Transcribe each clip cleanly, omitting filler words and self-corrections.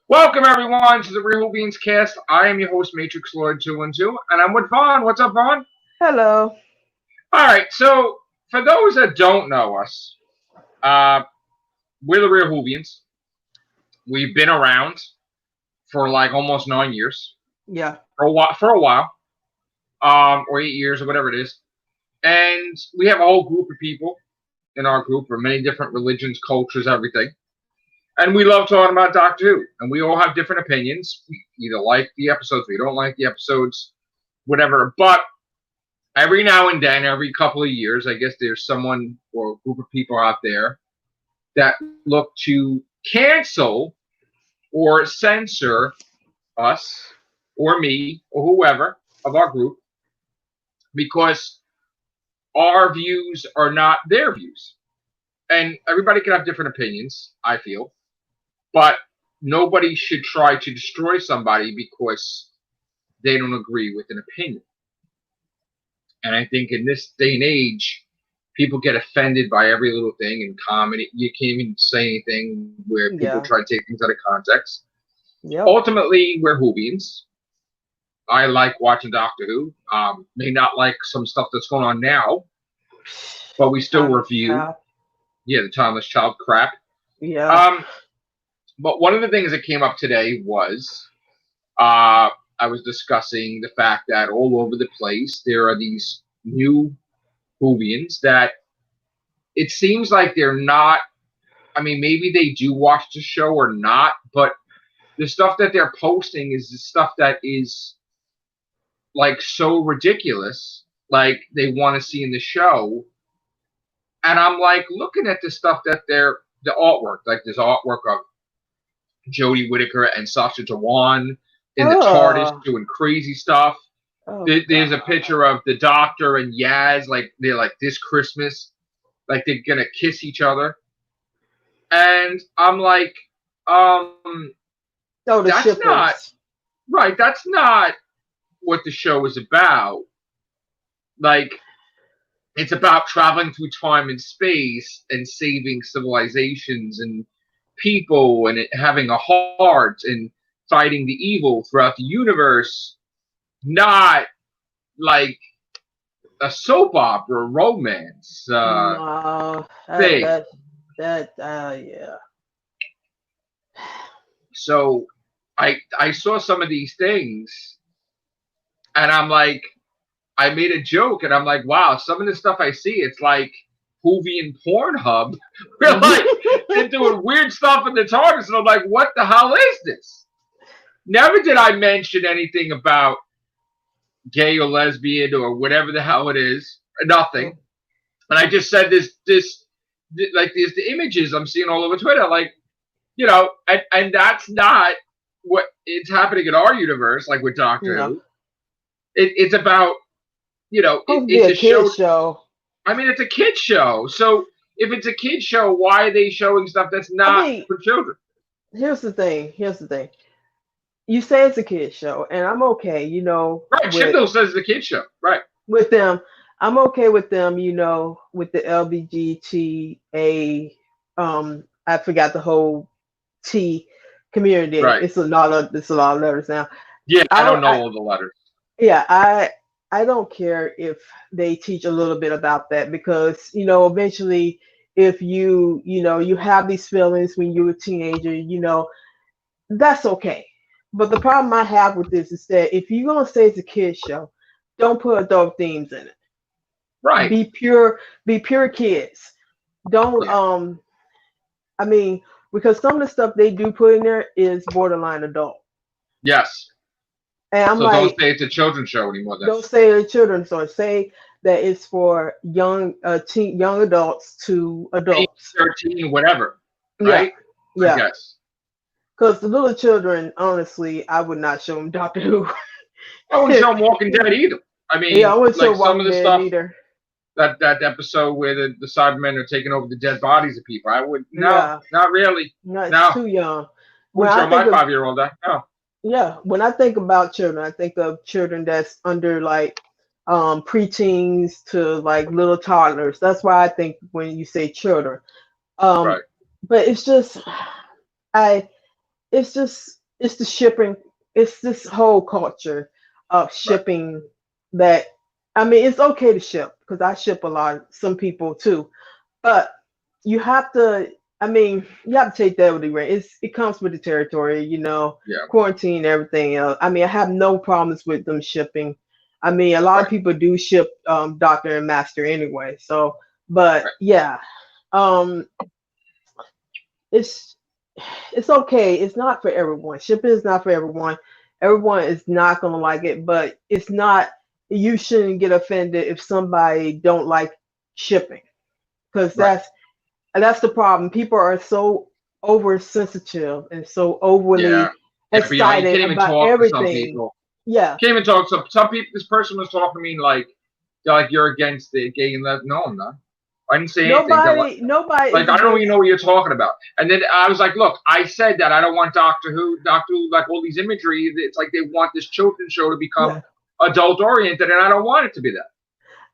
Welcome everyone to the Real Whovians cast. I am your host, Matrix Lord 212, and I'm with Vaughn. What's up, Vaughn? Hello. Alright, so for those that don't know us, uh, we're the Real Whovians. We've been around for like almost 9 years. Yeah. For a while, or 8 years, or whatever it is. And we have a whole group of people in our group from many different religions, cultures, everything. And we love talking about Doctor Who. And we all have different opinions. We either like the episodes, we don't like the episodes, whatever. But every now and then, every couple of years, I guess there's someone or a group of people out there that look to cancel or censor us or me or whoever of our group because our views are not their views. And everybody can have different opinions, I feel. But nobody should try to destroy somebody because they don't agree with an opinion. And I think in this day and age, people get offended by every little thing in comedy. You can't even say anything where people Yeah. try to take things out of context. Yep. Ultimately, we're Whovians. I like watching Doctor Who. May not like some stuff that's going on now, but we still review. Yeah, the Timeless Child crap. Yeah. But one of the things that came up today was I was discussing the fact that all over the place there are these new Whovians that it seems like they're not. I mean, maybe they do watch the show or not, but the stuff that they're posting is the stuff that is like so ridiculous, like they want to see in the show. And I'm like looking at the stuff that the artwork, like this artwork of Jodie Whittaker and Sasha Dewan in the TARDIS Oh. doing crazy stuff. Oh, There's a God. picture of the Doctor and Yaz, like they're like this Christmas, like they're gonna kiss each other. And I'm like, Oh, the that's not shippers. right. That's not what the show is about. Like, it's about traveling through time and space and saving civilizations and people and having a heart and fighting the evil throughout the universe, not like a soap opera romance No, thing. yeah. So I saw some of these things and I'm like, I made a joke and I'm like, wow, some of the stuff I see, it's like Whovian Pornhub. We're like, they're doing weird stuff in the TARDIS, and I'm like, what the hell is this? Never did I mention anything about gay or lesbian or whatever the hell it is. Nothing. And I just said this like these the images I'm seeing all over Twitter, like, and that's not what it's happening in our universe, like with Doctor No. Who. It's about, Supposed to be it's a a show. kid show. I mean, it's a kid show. So if it's a kid show, why are they showing stuff that's I not mean, for children? here's the thing. You say it's a kid show, and I'm okay, Right. Chibnall says it's a kid show. Right. with them. I'm okay with them, with the LBGTA. I forgot the whole T community. Right. It's a lot of letters now. Yeah, I don't know I all the letters. yeah, I don't care if they teach a little bit about that because eventually if you have these feelings when you're a teenager, that's okay. But the problem I have with this is that if you're gonna say it's a kids show, don't put adult themes in it. Right. Be pure kids. Don't Yeah. I mean, because some of the stuff they do put in there is borderline adult. Yes. And I'm So don't like, say it's a children's show anymore then. don't say the children's or say that it's for young adults to 8, adults. 13, whatever. Yeah, Right? I yeah. guess. Because the little children, honestly, I would not show them Doctor Who. I wouldn't show them Walking Dead either. I Yeah, I mean, wouldn't show like some of Walking the Dead stuff either. that episode where the Cybermen are taking over the dead bodies of people. I would no, Yeah, not really. no, it's No. too young. When Wouldn't I show my think of 5-year-old that. No. Yeah, when I think about children, I think of children that's under like preteens to like little toddlers. That's why I think when you say children. Um, Right. but it's just I it's the shipping. It's this whole culture of Right. shipping that, I mean, it's okay to ship because I ship a lot, some people too, but you have to, I mean, you have to take that with a grain. It comes with the territory, Yeah. quarantine, everything else. I mean, I have no problems with them shipping. I mean, a lot of Right. people do ship doctor and master anyway. So, but Right. yeah, um, it's it's okay. It's not for everyone. Shipping is not for everyone. Everyone is not gonna like it, but it's not. You shouldn't get offended if somebody don't like shipping, because Right. that's the problem. People are so oversensitive and so Yeah. overly Yeah. Beyond, you excited can't even about talk to some everything. people. Yeah, Can't even talk to some people. This person was talking to me like, they're like, you're against the gay and lesbian. No, I'm not. I didn't say anything. nobody is Like, I don't even against. know what you're talking about. And then I was like, look, I said that I don't want Doctor Who, like all these imagery. It's like they want this children's show to Yeah, become adult oriented, and I don't want it to be that.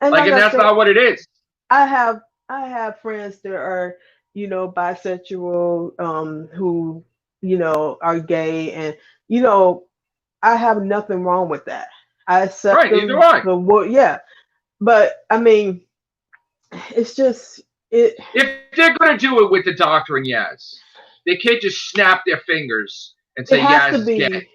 and Like, like and I that's said, not what it is. I have I have friends that are, bisexual, who, are gay, and you know, I have nothing wrong with that. I accept Right, neither do them I. for what, yeah. But I mean, it's just it. If they're going to do it with the Doctor and Yaz, they can't just snap their fingers and It say has to Yaz is gay. be.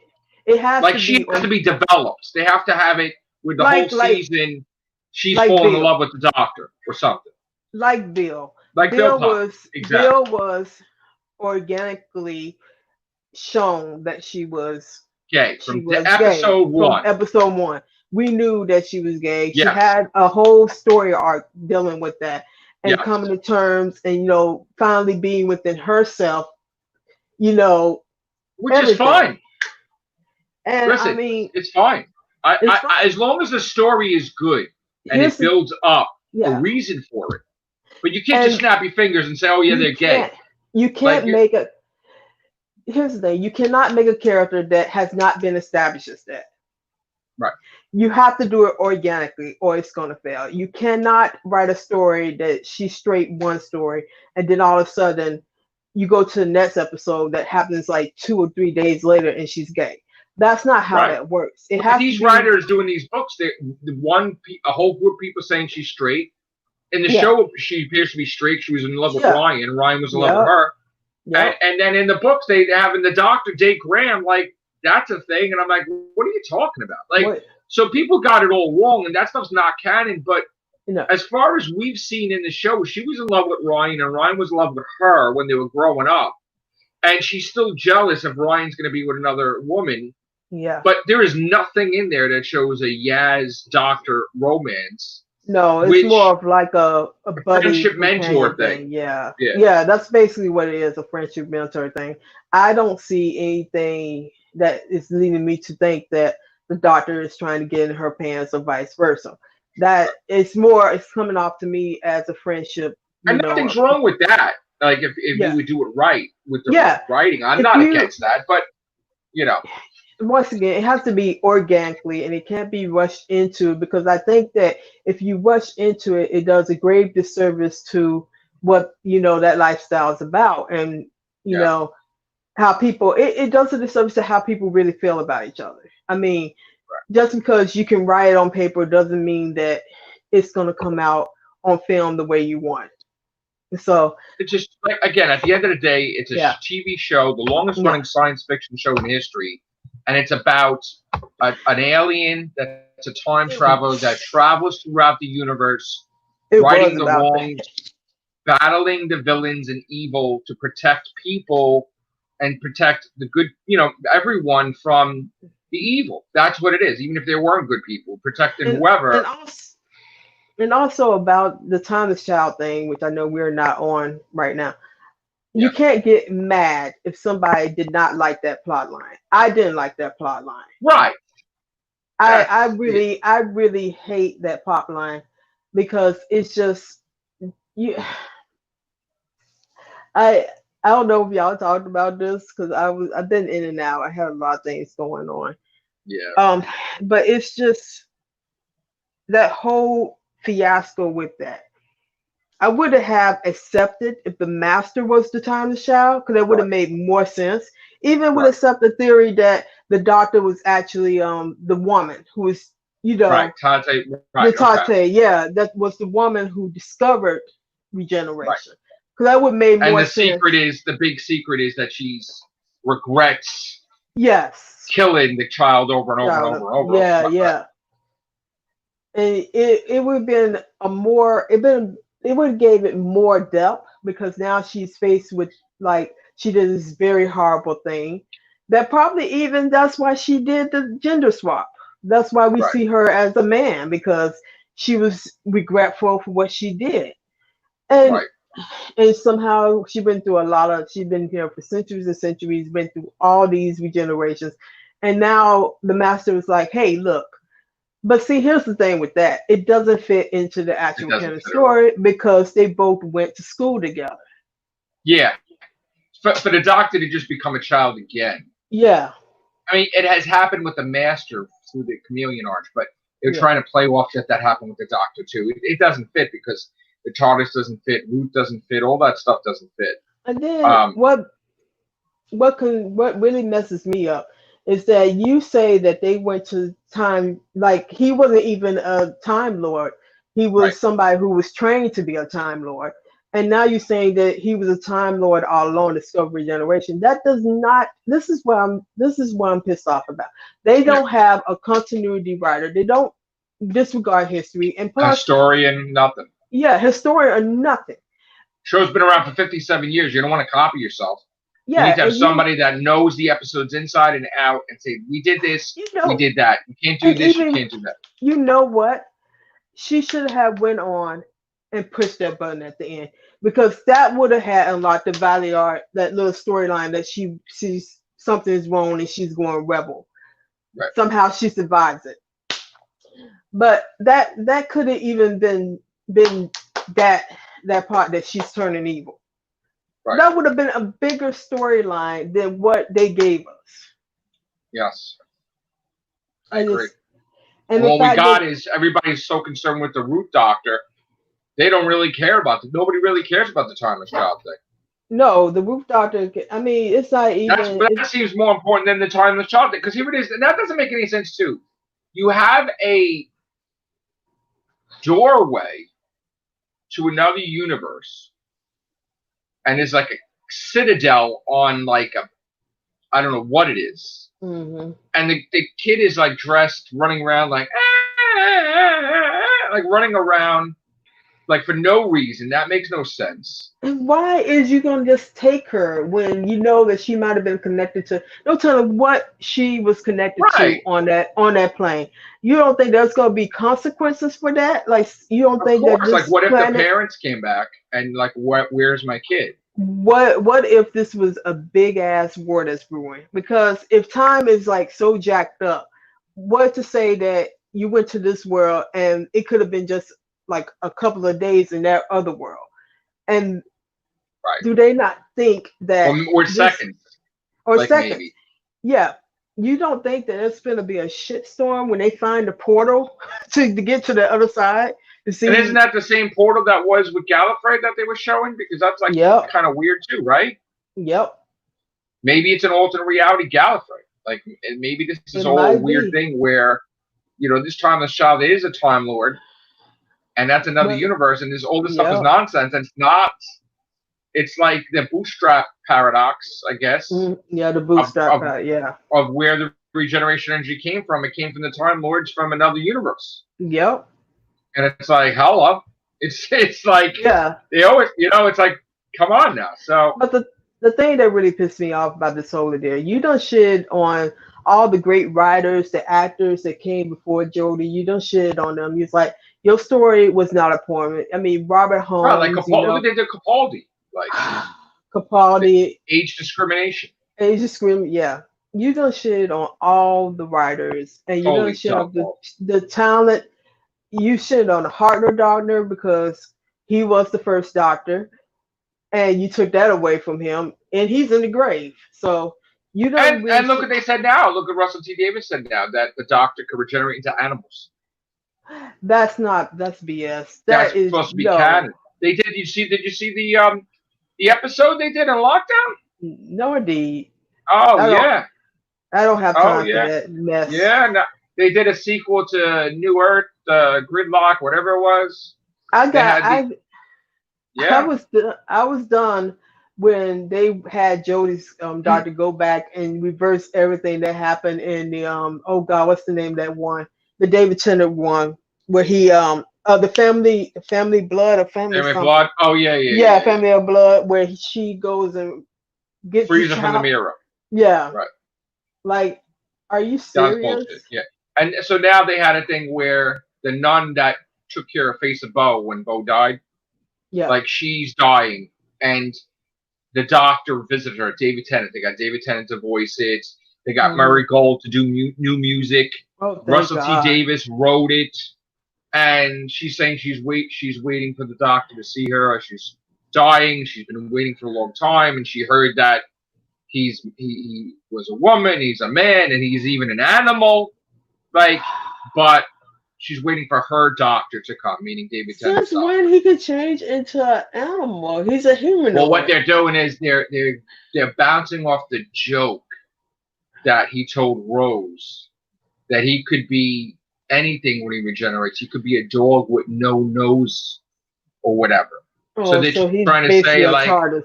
It has Like, to she be has to be developed. They have to have it with the whole like like season. She's like falling in Bill, love with the Doctor or something. like Bill. Like Bill Pop. Bill Exactly. was organically shown that Gay. she From the was gay episode from one. episode one. We knew that she was gay. She Yes. had a whole story arc dealing with that and Yes. coming to terms and finally being within herself, you know, Which is everything. fine. And I Listen, mean, it's fine. it's fine. As long as the story is good and Here's it the builds up a Yeah. reason for it. But you can't just And snap your fingers and say, oh, yeah, you they're gay. can't you Like, can't make a here's the thing, you cannot make a character that has not been established as that. right. You have to do it organically or it's going to fail. You cannot write a story that she's straight one story and then all of a sudden you go to the next episode that happens like 2 or 3 days later and she's gay. That's not how Right. that works. It Like has to these be, writers doing these books, a whole group of people saying she's straight. In the yeah, show, she appears to be straight. She was in love with yeah, Ryan. Ryan was in love with yep, her. yep. And then in the books, they have in the Doctor, Dave Graham, like, that's a thing. And I'm like, what are you talking about? Like, What, so people got it all wrong, and that stuff's not canon. But you know, as far as we've seen in the show, she was in love with Ryan, and Ryan was in love with her when they were growing up. And she's still jealous if Ryan's going to be with another woman. yeah. But there is nothing in there that shows a Yaz Doctor romance, No, it's more which of like a a buddy friendship companion mentor thing. thing. Yeah. Yeah. Yeah, that's basically what it is, a friendship mentor thing. I don't see anything that is leading me to think that the doctor is trying to get in her pants or vice versa. That it's coming off to me as a friendship, And nothing's wrong with that. Like, if you yeah. would do it right with the Yeah. writing, I'm If not you against that. But, you know, once again, it has to be organically and it can't be rushed into, because I think that if you rush into it, it does a grave disservice to what that lifestyle is about, and you yeah. know how people it does a disservice to how people really feel about each other. I mean, just because you can write it on paper doesn't mean that it's going to come out on film the way you want. So It's just, like, again, at the end of the day, it's a yeah, TV show, the longest yeah, running science fiction show in history. And it's about an alien that's a time traveler that travels throughout the universe, it was righting the about that. wrongs, battling the villains and evil to protect people and protect the good, everyone from the evil. That's what it is. Even if they weren't good people, protecting and whoever. and also and also about the Thomas Child thing, which I know we're not on right now. You Yeah. can't get mad if somebody did not like that plot line. I didn't like that plot line. Right. I really hate that plot line because it's just you. I I don't know if y'all talked about this because I've been in and out. I had a lot of things going on. Yeah. Um, but it's just that whole fiasco with that. I would have accepted if the master was the time child because that would have Right. made more sense. even would Right. accept the theory that the doctor was actually the woman who was, Right. Tate. the Right. Okay. Tate, yeah, that was the woman who discovered Right. regeneration. Because that would make And more the sense. big secret is that she's regrets Yes. killing the child over and over and over and over. Yeah, Right. Right. yeah. And it would have been it would have gave it more depth because now she's faced with, like, she did this very horrible thing that probably even that's why she did the gender swap. That's why we Right. see her as a man, because she was regretful for what she did. And Right. and somehow she's been here for centuries and centuries, been through all these regenerations. And now the master was like, hey, look. But see, here's the thing with that. It doesn't fit into the It actual doesn't canon fit at all. story because they both went to school together. Yeah. For the doctor to just become a child again. Yeah. I mean, it has happened with the master through the chameleon arch, but they're Yeah. trying to play off that happened with the doctor too. It doesn't fit because the TARDIS doesn't fit, Root doesn't fit, all that stuff doesn't fit. And then what really messes me up is that you say that they went to time, like he wasn't even a time lord. He was Right. somebody who was trained to be a time lord. And now you're saying that he was a time lord all along, discovery generation. That does not. This is what I'm pissed off about. They don't have a continuity writer. They don't disregard history, and A plus, historian, nothing. yeah, historian or nothing. Show's been around for 57 years. You don't want to copy yourself. Yeah, you need to have and somebody that knows the episodes inside and out and say, we did this, we did that. You can't do and this, even, you can't do that. You know what? She should have went on and pushed that button at the end, because that would have had unlocked the Valiant, that little storyline that she's something is wrong and she's going rebel. Right. Somehow she survives it. But that could have even been that part that she's turning evil. Right. That would have been a bigger storyline than what they gave us. Yes. I agree. And what we got is everybody's so concerned with the Root Doctor, they don't really care about it. Nobody really cares about the Timeless Child thing. No, the Root Doctor, I mean, it's not even... That seems more important than the Timeless Child thing, because here it is, and that doesn't make any sense too. You have a doorway to another universe, and there's like a citadel on like a, I don't know what it is. Mm-hmm. And the kid is like dressed, running around like running around like for no reason. That makes no sense. And why is you gonna just take her when you know that she might have been connected to? Don't tell her what she was connected to on that plane. You don't think there's gonna be consequences for that? Like, you don't think that this, like, what if the parents came back and like, where's my kid? What if this was a big ass war that's brewing? Because if time is like so jacked up, what to say that you went to this world and it could have been just like a couple of days in that other world? And do they not think that or seconds? Or like seconds. Maybe. Yeah. You don't think that it's gonna be a shitstorm when they find the portal to get to the other side? And isn't that the same portal that was with Gallifrey that they were showing? Because that's like kind of weird too, right? Yep. Maybe it's an alternate reality Gallifrey. Like, maybe this is all a weird thing where, this Timeless Child is a Time Lord, and that's another universe, and all this stuff is nonsense. And it's not. It's like the bootstrap paradox, I guess. Yeah, the bootstrap of where the regeneration energy came from. It came from the Time Lords from another universe. Yep. And it's like, hello. It's like, they always, it's like, come on now. So, but the thing that really pissed me off about this whole idea, you done shit on all the great writers, the actors that came before Jodie. You done shit on them. It's like, your story was not important. I mean, Robert Holmes. Like Capaldi, they did Capaldi. Like Capaldi. Age discrimination. Yeah. You done shit on all the writers, and you done shit on the talent. You shit on Hartner Doctor because he was the first Doctor, and you took that away from him, and he's in the grave. So you don't. And look what they said now. Look what Russell T Davies said now, that the Doctor could regenerate into animals. That's BS. That's supposed to be canon. They did. Did you see the episode they did on Lockdown? No, indeed. Oh I don't yeah. I don't have Oh time for yeah. that mess. Yeah. No, they did a sequel to New Earth, Gridlock, whatever it was. I They got had the yeah. I was done when they had Jody's doctor go back and reverse everything that happened in the oh God, what's the name of that one? The David Tennant one where he the family blood or family Family something. Blood. Oh yeah, yeah, Yeah, yeah, yeah. family of blood where she goes and gets the Freeze from the child. mirror. Yeah. Right. Like, are you That was serious? bullshit. Yeah. And so now they had a thing where the nun that took care of Face of Bo when Bo died, Yeah. like she's dying, and the doctor visited her. David Tennant. They got David Tennant to voice it. They got Hmm. Murray Gold to do new music. Oh, thank Russell T God. Davis wrote it, and she's saying she's waiting for the doctor to see her. Or she's dying. She's been waiting for a long time, and she heard that he was a woman, he's a man, and he's even an animal. Like, but she's waiting for her doctor to come, meaning David Tennant's Since doctor. when he could change into an animal? He's a Well, what humanoid. they're doing is they're bouncing off the joke that he told Rose that he could be anything when he regenerates. He could be a dog with no nose or whatever. So Oh, they're so he's trying to basically say a like, TARDIS.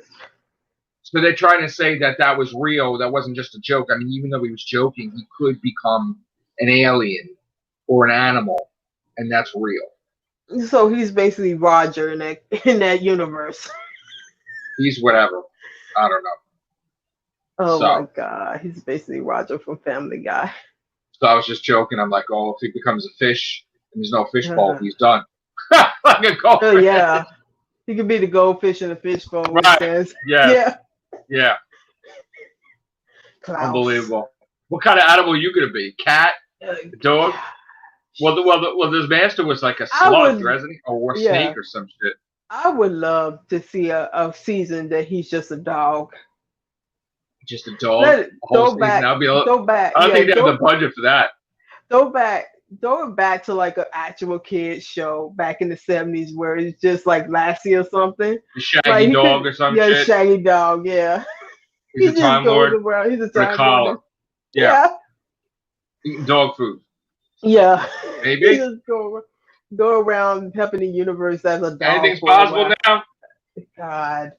so they're trying to say that that was real. That wasn't just a joke. I mean, even though he was joking, he could become an alien or an animal, and that's real. So he's basically Roger in that universe. He's whatever. I don't know. Oh my So, God, he's basically Roger from Family Guy. so I was just joking. I'm like, oh, if he becomes a fish and there's no fishbowl, Uh, he's done. Like a oh goldfish. yeah, he could be the goldfish in the fishbowl in a Right. sense. Yeah. Yeah, Yeah. Klaus. Unbelievable. What kind of animal are you gonna be? Cat? Uh, A dog? Well, this master was like a I slug, would, wasn't he? Or a yeah, snake or some shit. I would love to see a season that he's just a dog. Just a dog. Let it A whole go season. back, That'll be. go back, I don't yeah, think they have the budget for that. go back, throw it back to like an actual kids show back in the '70s where it's just like Lassie or something. The Like shaggy he dog could, or some yeah, shit. Shaggy Dog, yeah. He's He a just time goes lord around. He's a with a time collar. lord. Yeah. Yeah, Eating dog food. yeah. He Maybe. just go around helping the universe as a dog Anything's for a possible while. now. God.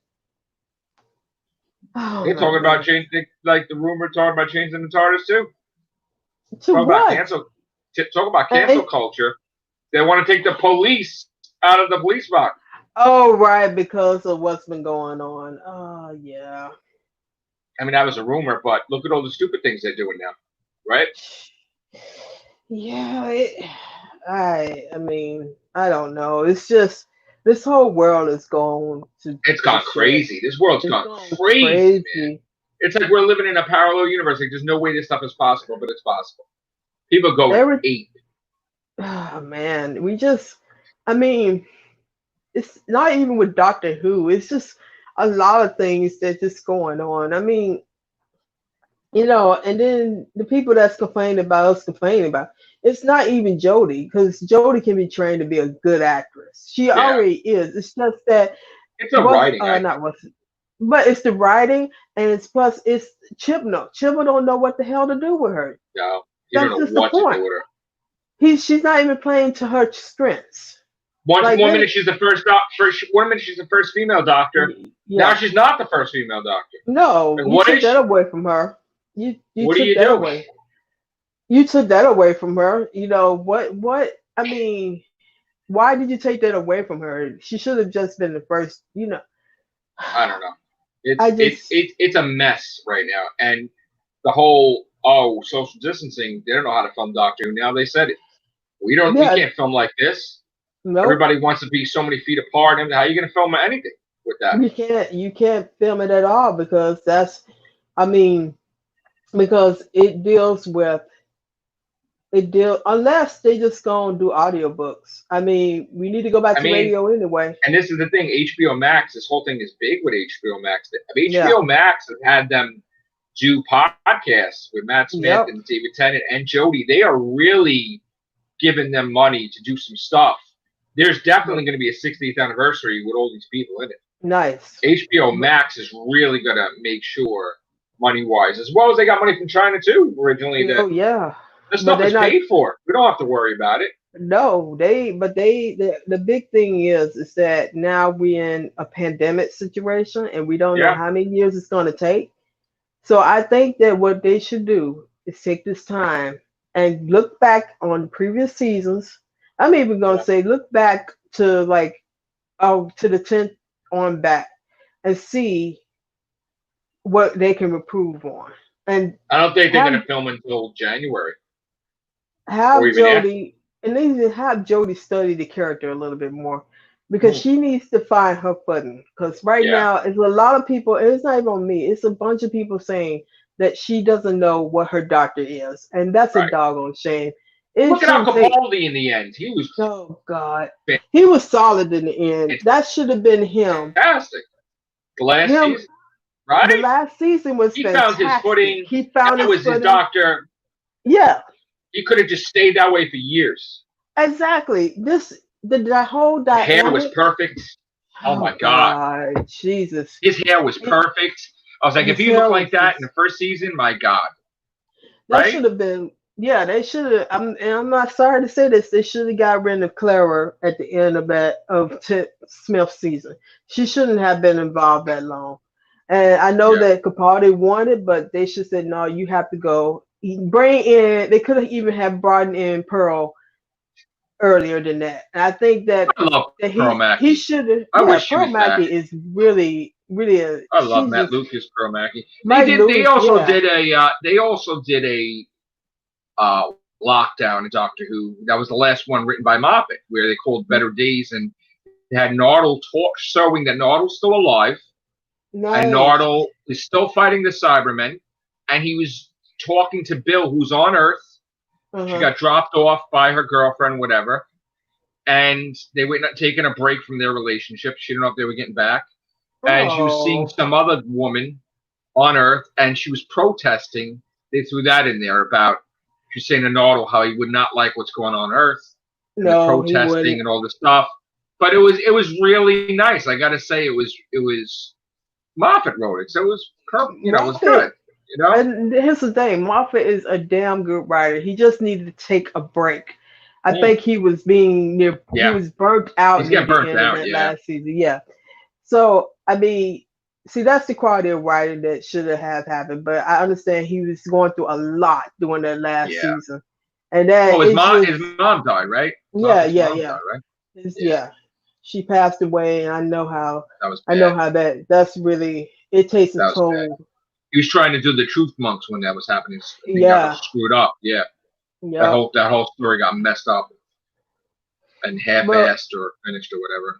Oh They're my talking about goodness. changing, like the rumor talking about changing the TARDIS too. To Talk about what? cancel. Talk about cancel Hey. culture. They want to take the police out of the police box. Oh right, because of what's been going on. Oh yeah. I mean, that was a rumor, but look at all the stupid things they're doing now, right? Yeah, I mean, I don't know. It's just this whole world is going It's to gone shit. crazy. This world's It's gone going crazy, man. crazy. It's like we're living in a parallel universe. Like there's no way this stuff is possible, but it's possible. People go Every ape. oh, man, we just I mean, it's not even with Doctor Who. It's just a lot of things that's just going on. I mean, and then the people that's complaining about us complaining about it's not even Jodie because Jodie can be trained to be a good actress. She Yeah, already is. It's just that it's a what's writing, I think. not what's but it's the writing and it's plus it's Chibnall. Chibnall don't know what the hell to do with her. No, you don't That's know just the what to do point. with her. She's not even playing to her strengths. Like One let minute it she's the first 1 minute she's the first female doctor. Now yeah. she's not the first female doctor. No, Like you what took is that she? away from her. You What do took you that do? away. You took that away from her. What I mean, why did you take that away from her? She should have just been the first. I don't know. I It's just it's a mess right now, and the whole social distancing. They don't know how to film Doctor Who. Now they said it. We yeah, can't film like this. nope. Everybody wants to be so many feet apart. And how are you going to film anything with that? You can't film it at all because I mean because it deal unless they just gonna do audiobooks. I mean, we need to go back I to mean, radio anyway. and this is the thing. HBO Max. This whole thing is big with HBO Max. Yeah. HBO Max has had them do podcasts with Matt Smith Yep. and David Tennant and Jodie. They are really giving them money to do some stuff. There's definitely going to be a 60th anniversary with all these people in it. Nice. HBO Max is really going to make sure money wise, as well as they got money from China too. Originally, that Oh yeah, this but stuff they're is not. paid for. We don't have to worry about it. No, the big thing is that now we're in a pandemic situation and we don't know Yeah, how many years it's going to take. So I think that what they should do is take this time and look back on previous seasons. I'm even going yeah. to say look back to like to the 10th on back and see what they can improve on. And I don't think they're going have to film until January or have even after. Jodie and they need to have Jodie study the character a little bit more because Hmm. she needs to find her footing. Because right Yeah, now, it's a lot of people, and it's not even on me, it's a bunch of people saying that she doesn't know what her doctor is. And that's a right. doggone shame. It Look at Al shouldn't take, Capaldi in the end. He was oh God. He was solid in the end. That should have been him. fantastic. The last Him, season, the right? last season was He found his fantastic. footing. He found That his was his footing. doctor. Yeah, He could have just stayed that way for years. exactly. The whole The hair was dynamic. perfect. Oh Oh my God. God, Jesus. His hair was perfect. I was like, if His he looked hair was like that in just the first season, my God. that Right? should have been yeah, they should have and I'm not sorry to say this, they should have got rid of Clara at the end of Smith's season. She shouldn't have been involved that long. And I know Yeah. that Capaldi wanted, but they should say no, you have to go. Bring in they could have even have brought in Pearl earlier than that. And I think I love that Pearl he Mackie. should have I yeah, wish she Pearl was back. Mackie is really I love she's Matt just Lucas, Pearl Mackie. They Mike did. They Lewis, also yeah. did a. They also did a lockdown in Doctor Who. That was the last one written by Moffat, where they called Better Days, and they had Nardole showing that Nardole's still alive, and Nice. Nardole is still fighting the Cybermen, and he was talking to Bill, who's on Earth. She Uh-huh. got dropped off by her girlfriend, whatever, and they were not taking a break from their relationship. She didn't know if they were getting back, and she was seeing Oh. some other woman on Earth, and she was protesting. They threw that in there about she's saying to Nardole how he would not like what's going on Earth and the No, he protesting wouldn't. and all this stuff. But it was really nice. I got to say, it was Moffat wrote it, so it was it was Moffat, good. You know, and here's the thing, Moffat is a damn good writer. He just needed to take a break. I think he was he yeah, was burnt out he's near getting the burnt end of out. that Yeah, last season. Yeah. So, I mean, see, that's the quality of writing that should have happened. But I understand he was going through a lot during that last yeah. season. And that Well, his it's mom just, his mom died, right? yeah, Moffat's yeah, mom yeah. died, right? Yeah, Yeah. She passed away, and that was I know bad. how that's really, it takes a That was bad. toll. He was trying to do the Truth Monks when that was happening. I think that was Yeah. screwed up. Yeah, Yep. that whole story got messed up and But half-assed or finished or whatever.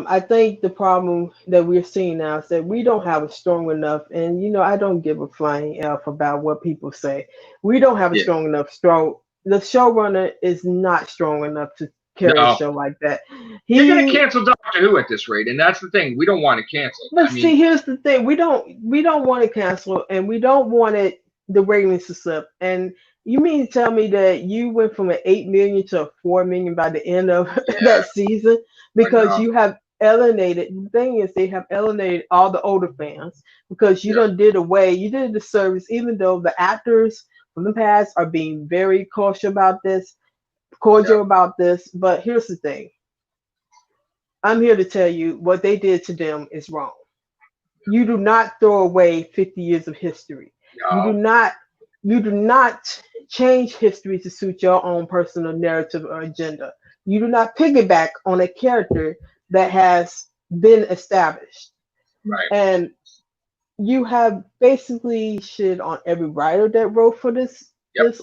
I think the problem that we're seeing now is that we don't have a strong enough, and I don't give a flying f about what people say. We don't have a Yeah. strong enough strong. The showrunner is not strong enough to carry a No, show like that. they're gonna He, cancel Doctor Who at this rate, and that's the thing. We don't want to cancel. but I mean, see, here's the thing: we don't want to cancel, and we don't want the ratings to slip. And you mean to tell me that you went from an 8 million to a 4 million by the end of yeah, that season I because know. you have alienated. The thing is, they have alienated all the older fans because Yeah, you did the service, even though the actors from the past are being very yeah, cordial about this. But here's the thing: I'm here to tell you what they did to them is wrong. You do not throw away 50 years of history. You do no, not you do not change history to suit your own personal narrative or agenda. You do not piggyback on a character that has been established. right. And you have basically shit on every writer that wrote for Yep, this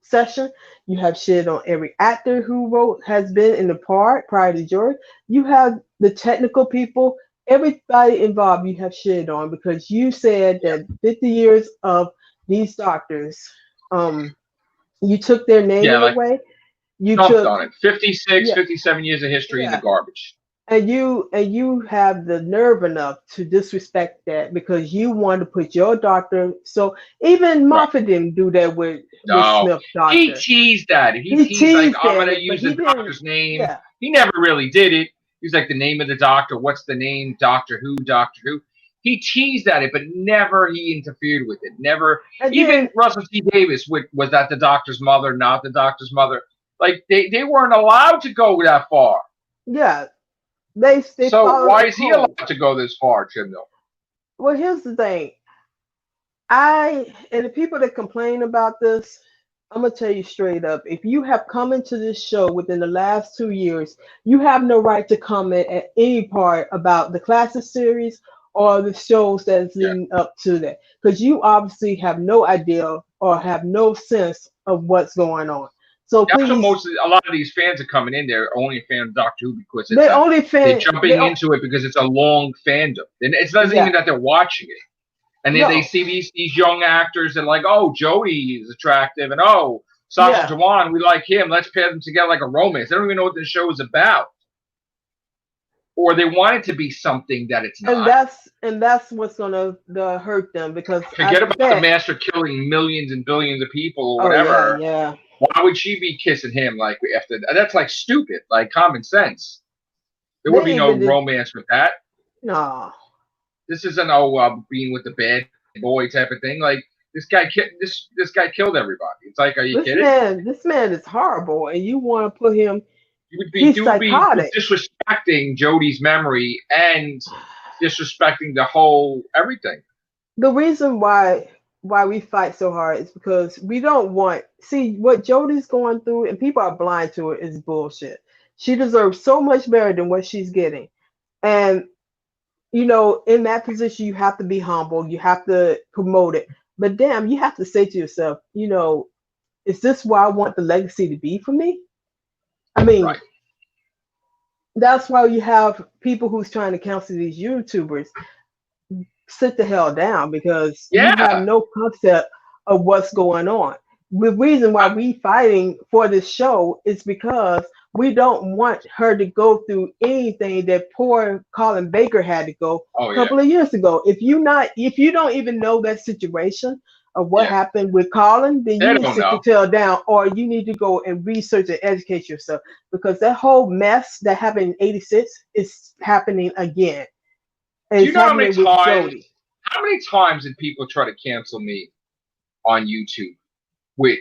session. You have shit on every actor who wrote has been in the part prior to George. You have the technical people, everybody involved. You have shit on because you said yep, that 50 years of these doctors, um, you took their yeah. naming Like away. You dumped took on it. 56, yeah 57 years of history in the yeah garbage. and you have the nerve enough to disrespect that because you want to put your doctor. So even Right. Moffat didn't do that with No, Smith's he doctor. teased that. He He teased like, teased I'm at gonna it, but use the he didn't. doctor's name. Yeah, He never really did it. He's like, the name of the doctor. What's the name? Doctor Who. Doctor Who. he teased at it, but never he interfered with it. Never. And Even then, Russell T Davis was that the doctor's mother, not the doctor's mother. Like they weren't allowed to go that far. yeah, they So followed why a is he code. allowed to go this far, Jim? Though? Well, here's the thing. And the people that complain about this, I'm gonna tell you straight up. If you have come into this show within the last 2 years, you have no right to comment at any part about the classic series or the shows that's Yeah. leading up to that, because you obviously have no idea or have no sense of what's going on. So That's what please, a lot of these fans are coming in. They're only a fan of Doctor Who because they only they're fan. jumping into it because it's a long fandom. And it's not even Yeah, that they're watching it. And then they no, see these young actors and like, oh, Jodie is attractive, and oh, Sacha yeah. Dhawan, we like him. Let's pair them together like a romance. They don't even know what this show is about, or they want it to be something that it's And not. that's what's gonna hurt them, because I Forget about the bet. master killing millions and billions of people or Oh yeah, whatever. yeah. Why would she be kissing him like after? That's like stupid, like common sense. There would They be even no did. romance with that. No. This isn't being with the bad boy type of thing. Like this guy killed everybody. It's like, are you kidding? This man is horrible, and you want to put him. You He's would be psychotic. disrespecting Jodie's memory and disrespecting the whole everything. The reason why we fight so hard is because we don't want see what Jodie's going through, and people are blind to it, is bullshit. She deserves so much better than what she's getting, and in that position, you have to be humble. You have to promote it. But damn, you have to say to yourself, is this where I want the legacy to be for me? I mean, Right. that's why you have people who's trying to counsel these YouTubers. Sit the hell down, because you have Yeah. no concept of what's going on. The reason why we fighting for this show is because we don't want her to go through anything that poor Colin Baker had to go Oh a yeah. couple of years ago. If you don't even know that situation of what Yeah. happened with Colin, then They you need to don't sit know. your tail down, or you need to go and research and educate yourself, because that whole mess that happened in '86 is happening again. And Do you it's know how many happening with times? Jodie. How many times did people try to cancel me on YouTube with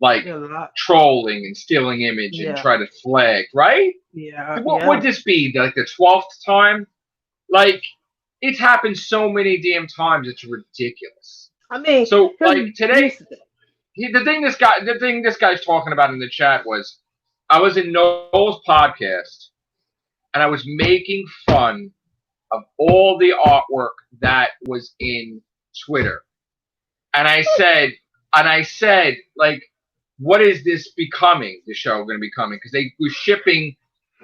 like A lot. trolling and stealing image and Yeah. try to flag? Right? Yeah. What would this be? Like the 12th time? Like it's happened so many damn times. It's ridiculous. I mean, So like today, here's the thing this guy's talking about in the chat was, I was in Noel's podcast and I was making fun of all the artwork that was in Twitter, and I said, like, what is this becoming? The show going to be coming because they were shipping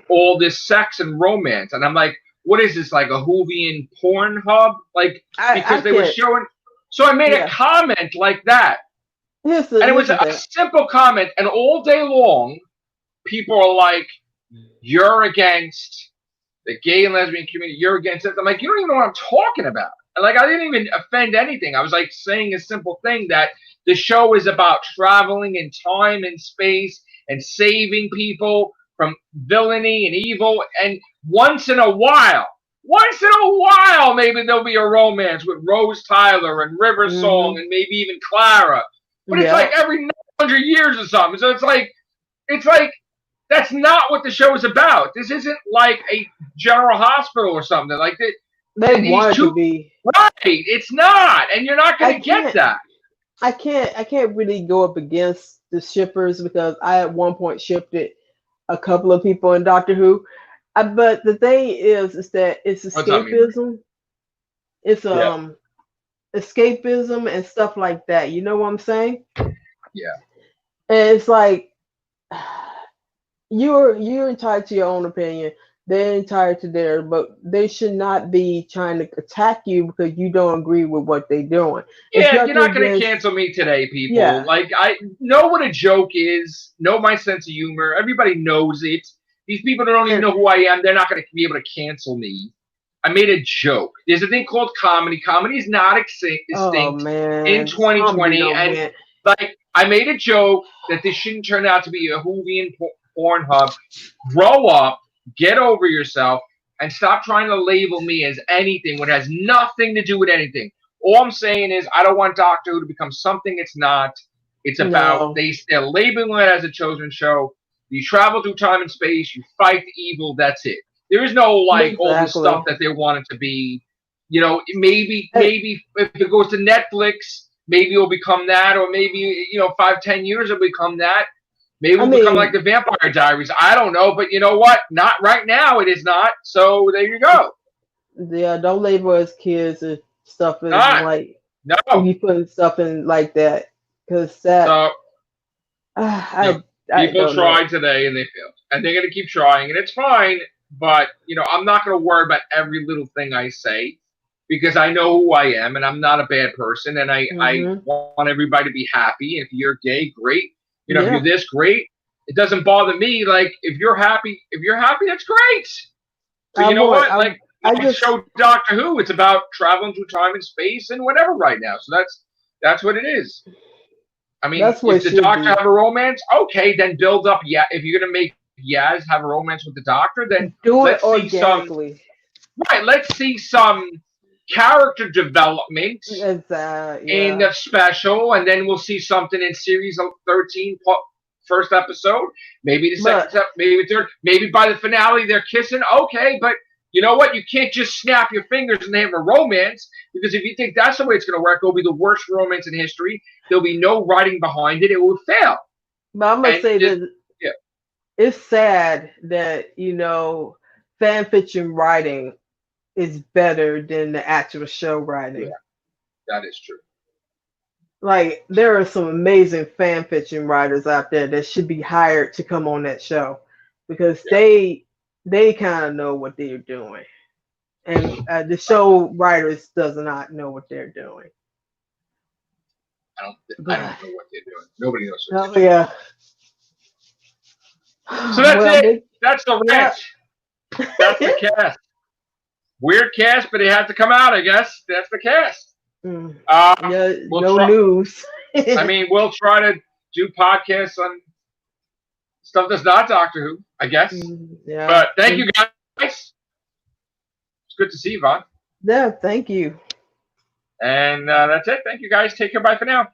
all this sex and romance, and I'm like, what is this, like a Whovian porn hub? Like, because they were showing. So I made a comment like that. And it was a simple comment, and all day long, people are like, you're against the gay and lesbian community, you're against it. I'm like, you don't even know what I'm talking about. And like, I didn't even offend anything. I was like saying a simple thing that the show is about traveling in time and space and saving people from villainy and evil. And once in a while, maybe there'll be a romance with Rose Tyler and River Song and maybe even Clara. But it's like every 900 years or something. So it's like that's not what the show is about. This isn't like a general hospital or something. Like they want to be. Right. It's not. And you're not going to get that. I can't really go up against the shippers, because I at one point shipped it a couple of people in Doctor Who. But the thing is that it's escapism. It's escapism and stuff like that. You know what I'm saying? Yeah. And it's like, you're entitled to your own opinion. They're entitled to theirs, but they should not be trying to attack you because you don't agree with what they're doing. Yeah, you're not going to cancel me today, people. Yeah. Like, I know what a joke is, know my sense of humor. Everybody knows it. These people that don't even know who I am, they're not going to be able to cancel me. I made a joke. There's a thing called comedy. Comedy is not extinct in 2020. And like, I made a joke that this shouldn't turn out to be a Whovian porn hub. Grow up, get over yourself, and stop trying to label me as anything when it has nothing to do with anything. All I'm saying is I don't want Doctor Who to become something it's not. It's about No. they're labeling it as a children's show. You travel through time and space. You fight evil. That's it. There is no like all this Exactly. stuff that they want it to be. You know, maybe And- if it goes to Netflix, maybe it'll become that, or maybe 5-10 years it'll become that. Maybe it'll become like the Vampire Diaries. I don't know, but you know what? Not right now. It is not. So there you go. Yeah, don't label us kids and stuff as Not. like No. you putting stuff in like that because that So I people don't tried know. today and they failed, and they're going to keep trying, and it's fine. But I'm not going to worry about every little thing I say because I know who I am, and I'm not a bad person, and I want everybody to be happy. If you're gay, great. If you're this, great. It doesn't bother me. Like if you're happy, that's great. But you know what? I show Doctor Who. It's about traveling through time and space and whatever right now. So that's what it is. I mean, if the Doctor have a romance, okay, then build up. Yeah, if you're gonna make Yaz have a romance with the Doctor, then do it let's organically. see some. Right, let's see some character development in the special, and then we'll see something in series 13, first episode, maybe the second, maybe third, maybe by the finale they're kissing. Okay, but you know what? You can't just snap your fingers and they have a romance, because if you think that's the way it's going to work, it'll be the worst romance in history. There'll be no writing behind it. It will fail. But I'm gonna say that it's sad that fan fiction writing is better than the actual show writing. Yeah, that is true. Like there are some amazing fan fiction writers out there that should be hired to come on that show because they kind of know what they're doing, and the show writers does not know what they're doing. I don't know what they're doing. Nobody knows. Oh, yeah. So that's it. That's the rant. That's the cast. Weird cast, but it had to come out, I guess. That's the cast. No news. I mean, we'll try to do podcasts on stuff that's not Doctor Who, I guess. Yeah. But thank you, guys. It's good to see you, Vaughn. Yeah, thank you. And that's it. Thank you, guys. Take care. Bye for now.